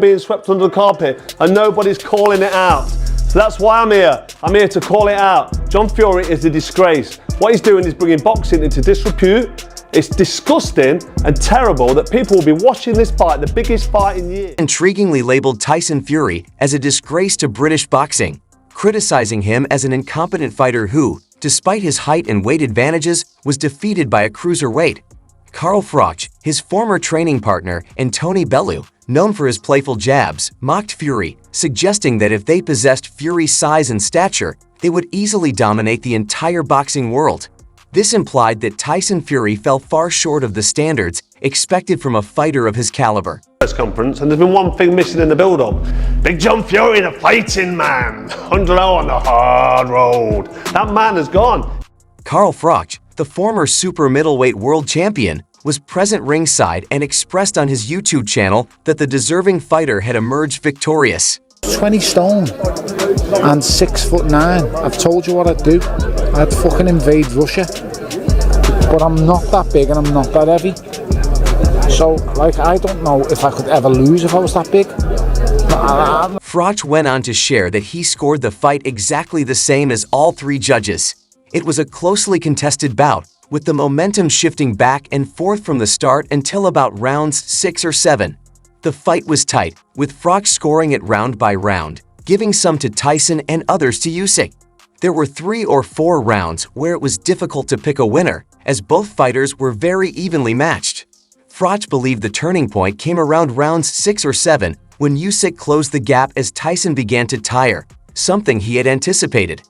being swept under the carpet and nobody's calling it out. So that's why I'm here. I'm here to call it out. John Fury is a disgrace. What he's doing is bringing boxing into disrepute. It's disgusting and terrible that people will be watching this fight, the biggest fight in years. Intriguingly labeled Tyson Fury as a disgrace to British boxing, criticizing him as an incompetent fighter who, despite his height and weight advantages, was defeated by a cruiserweight. Carl Froch, his former training partner, and Tony Bellew, known for his playful jabs, mocked Fury, suggesting that if they possessed Fury's size and stature, they would easily dominate the entire boxing world. This implied that Tyson Fury fell far short of the standards expected from a fighter of his caliber. Press conference, and there's been one thing missing in the build-up. Big John Fury, the fighting man, 100 on the hard road. That man is gone. Carl Froch, the former super middleweight world champion, was present ringside and expressed on his YouTube channel that the deserving fighter had emerged victorious. 20 stone and 6'9". I've told you what I'd do. I'd fucking invade Russia. But I'm not that big and I'm not that heavy. So, like, I don't know if I could ever lose if I was that big. Froch went on to share that he scored the fight exactly the same as all three judges. It was a closely contested bout, with the momentum shifting back and forth from the start until about rounds 6 or 7. The fight was tight, with Froch scoring it round by round, giving some to Tyson and others to Usyk. There were 3 or 4 rounds where it was difficult to pick a winner, as both fighters were very evenly matched. Froch believed the turning point came around rounds 6 or 7 when Usyk closed the gap as Tyson began to tire, something he had anticipated.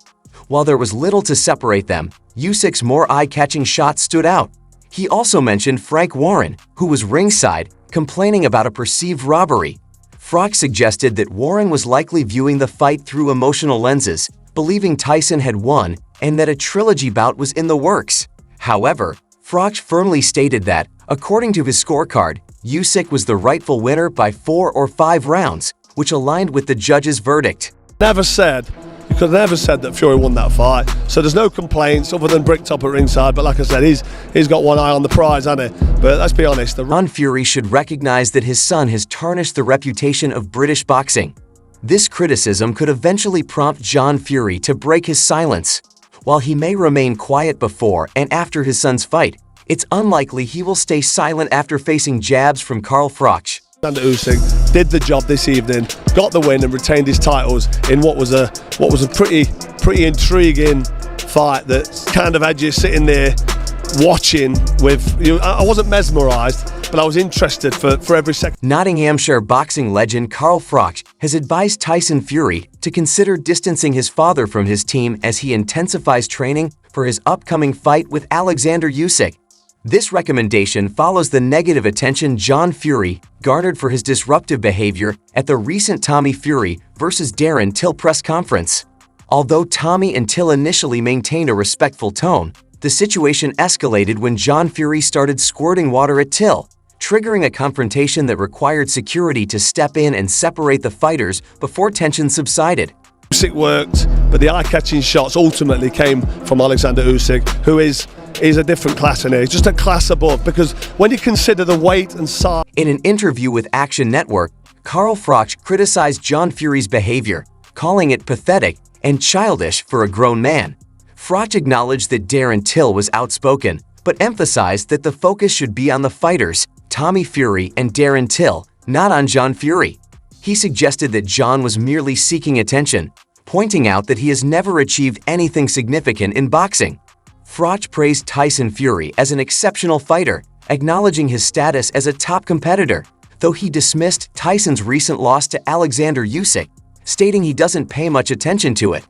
While there was little to separate them, Usyk's more eye-catching shots stood out. He also mentioned Frank Warren, who was ringside, complaining about a perceived robbery. Froch suggested that Warren was likely viewing the fight through emotional lenses, believing Tyson had won and that a trilogy bout was in the works. However, Froch firmly stated that, according to his scorecard, Usyk was the rightful winner by 4 or 5 rounds, which aligned with the judge's verdict. You could have never said that Fury won that fight. So there's no complaints other than Bricktop at ringside. But like I said, he's got one eye on the prize, hasn't he? But let's be honest. John Fury should recognize that his son has tarnished the reputation of British boxing. This criticism could eventually prompt John Fury to break his silence. While he may remain quiet before and after his son's fight, it's unlikely he will stay silent after facing jabs from Carl Froch. Usyk did the job this evening, got the win and retained his titles in what was a pretty intriguing fight that kind of had you sitting there watching with you. I wasn't mesmerised, but I was interested for every second. Nottinghamshire boxing legend Carl Froch has advised Tyson Fury to consider distancing his father from his team as he intensifies training for his upcoming fight with Alexander Usyk. This recommendation follows the negative attention John Fury garnered for his disruptive behavior at the recent Tommy Fury vs. Darren Till press conference. Although Tommy and Till initially maintained a respectful tone, the situation escalated when John Fury started squirting water at Till, triggering a confrontation that required security to step in and separate the fighters before tension subsided. Usyk worked, but the eye-catching shots ultimately came from Alexander Usyk, who is a different class in here. He's just a class above, because when you consider the weight and size. In an interview with Action Network, Carl Froch criticized John Fury's behavior, calling it pathetic and childish for a grown man. Froch acknowledged that Darren Till was outspoken, but emphasized that the focus should be on the fighters, Tommy Fury and Darren Till, not on John Fury. He suggested that John was merely seeking attention, pointing out that he has never achieved anything significant in boxing. Froch praised Tyson Fury as an exceptional fighter, acknowledging his status as a top competitor, though he dismissed Tyson's recent loss to Alexander Usyk, stating he doesn't pay much attention to it.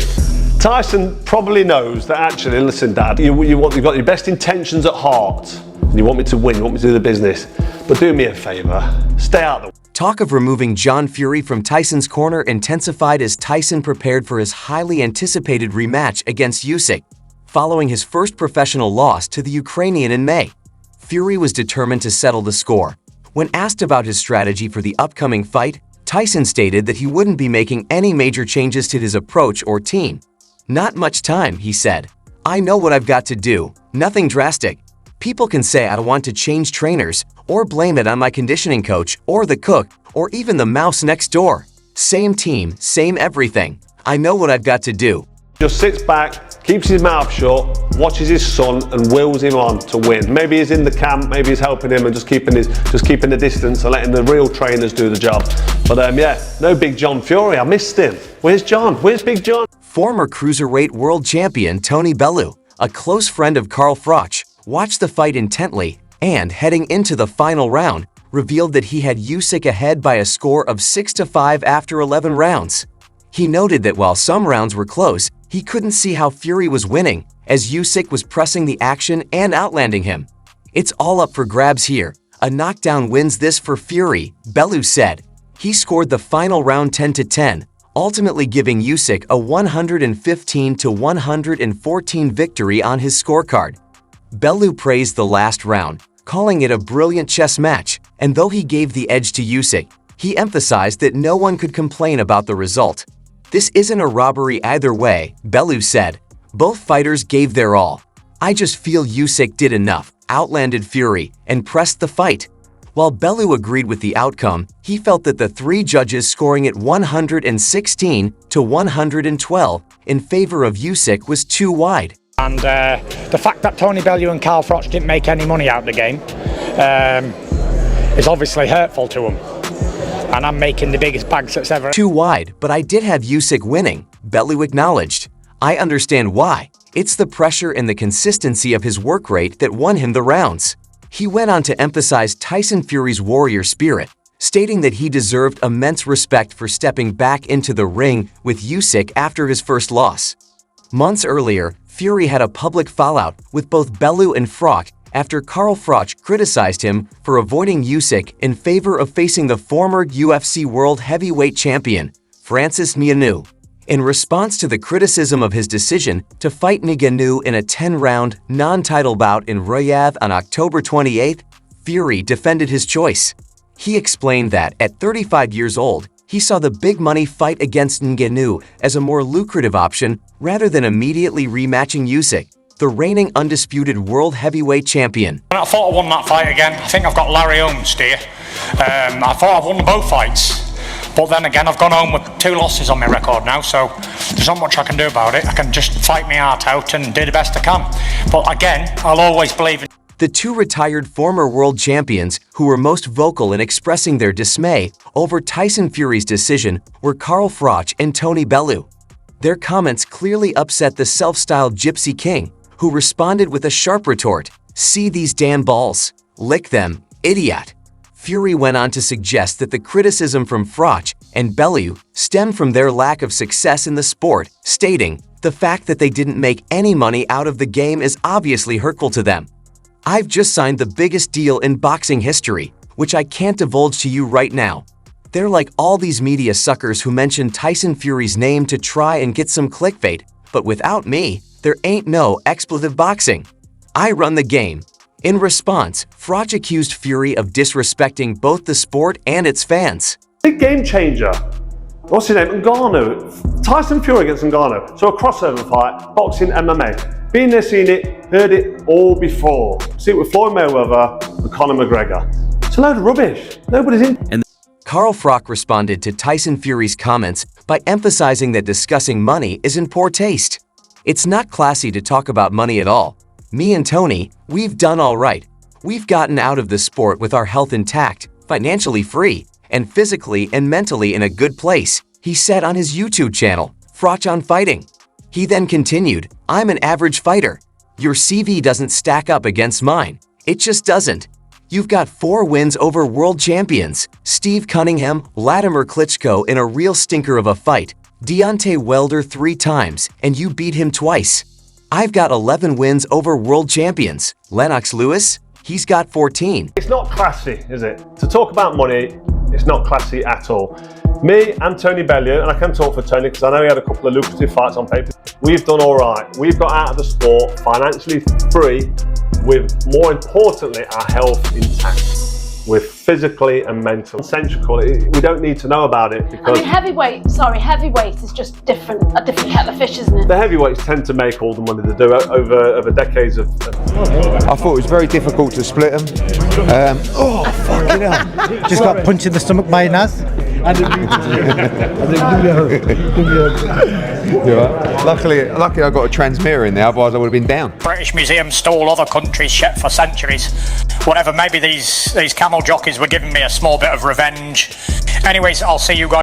Tyson probably knows that actually, listen, Dad, you've got your best intentions at heart. You want me to win, you want me to do the business, but do me a favour, stay out of the way. Talk of removing John Fury from Tyson's corner intensified as Tyson prepared for his highly anticipated rematch against Usyk, following his first professional loss to the Ukrainian in May. Fury was determined to settle the score. When asked about his strategy for the upcoming fight, Tyson stated that he wouldn't be making any major changes to his approach or team. "Not much time," he said. "I know what I've got to do, nothing drastic. People can say I don't want to change trainers or blame it on my conditioning coach or the cook or even the mouse next door. Same team, same everything. I know what I've got to do. Just sits back, keeps his mouth shut, watches his son and wills him on to win. Maybe he's in the camp, maybe he's helping him and just keeping the distance and letting the real trainers do the job. But yeah, no Big John Fury. I missed him. Where's John? Where's Big John? Former cruiserweight world champion Tony Bellew, a close friend of Carl Froch, watched the fight intently and, heading into the final round, revealed that he had Usyk ahead by a score of 6-5 after 11 rounds. He noted that while some rounds were close, he couldn't see how Fury was winning, as Usyk was pressing the action and outlanding him. "It's all up for grabs here. A knockdown wins this for Fury," Bellew said. He scored the final round 10-10, ultimately giving Usyk a 115-114 victory on his scorecard. Bellew praised the last round, calling it a brilliant chess match, and though he gave the edge to Usyk, he emphasized that no one could complain about the result. "This isn't a robbery either way," Bellew said. "Both fighters gave their all. I just feel Usyk did enough, outlanded Fury, and pressed the fight." While Bellew agreed with the outcome, he felt that the three judges scoring it 116-112 in favor of Usyk was too wide. And the fact that Tony Bellew and Carl Froch didn't make any money out of the game is obviously hurtful to them. And I'm making the biggest bags that's ever. Too wide, but I did have Usyk winning, Bellew acknowledged. "I understand why. It's the pressure and the consistency of his work rate that won him the rounds." He went on to emphasize Tyson Fury's warrior spirit, stating that he deserved immense respect for stepping back into the ring with Usyk after his first loss. Months earlier, Fury had a public fallout with both Bellew and Froch after Carl Froch criticized him for avoiding Usyk in favor of facing the former UFC World Heavyweight Champion, Francis Ngannou. In response to the criticism of his decision to fight Ngannou in a 10-round, non-title bout in Riyadh on October 28, Fury defended his choice. He explained that, at 35 years old, he saw the big-money fight against Ngannou as a more lucrative option rather than immediately rematching Usyk, the reigning undisputed world heavyweight champion. I thought I won that fight again. I think I've got Larry Holmes here. I thought I won both fights. But then again, I've gone home with 2 losses on my record now, so there's not much I can do about it. I can just fight my heart out and do the best I can. But again, I'll always believe in. The two retired former world champions who were most vocal in expressing their dismay over Tyson Fury's decision were Carl Froch and Tony Bellew. Their comments clearly upset the self-styled Gypsy King, who responded with a sharp retort, "See these damn balls? Lick them, idiot." Fury went on to suggest that the criticism from Froch and Bellew stemmed from their lack of success in the sport, stating, "The fact that they didn't make any money out of the game is obviously hurtful to them. I've just signed the biggest deal in boxing history, which I can't divulge to you right now. They're like all these media suckers who mention Tyson Fury's name to try and get some clickbait, but without me, there ain't no expletive boxing. I run the game." In response, Froch accused Fury of disrespecting both the sport and its fans. Big game changer. What's his name? Ngannou. Tyson Fury against Ngannou. So a crossover fight, boxing, MMA. Been there, seen it, heard it all before. See it with Floyd Mayweather and Conor McGregor. It's a load of rubbish. Nobody's in. Carl Froch responded to Tyson Fury's comments by emphasizing that discussing money is in poor taste. "It's not classy to talk about money at all. Me and Tony, we've done all right. We've gotten out of the sport with our health intact, financially free, and physically and mentally in a good place," he said on his YouTube channel, Froch on Fighting. He then continued, "I'm an average fighter. Your CV doesn't stack up against mine. It just doesn't. You've got 4 wins over world champions, Steve Cunningham, Vladimir Klitschko in a real stinker of a fight, Deontay Wilder 3 times, and you beat him twice. I've got 11 wins over world champions. Lennox Lewis, he's got 14. It's not classy, is it? To talk about money, it's not classy at all. Me and Tony Bellew, and I can talk for Tony because I know he had a couple of lucrative fights on paper, we've done all right. We've got out of the sport financially free with, more importantly, our health intact. We're physically and mentally. Centrical, we don't need to know about it because heavyweight is just a different kettle of fish, isn't it? the heavyweights tend to make all the money they do over decades of. I thought it was very difficult to split them. Fucking hell. Just got punched in the stomach by Naz. Luckily I got a transmitter in there, otherwise I would have been down. British Museum stole other countries' shit for centuries. Whatever, maybe these camel jockeys were giving me a small bit of revenge. Anyways, I'll see you guys.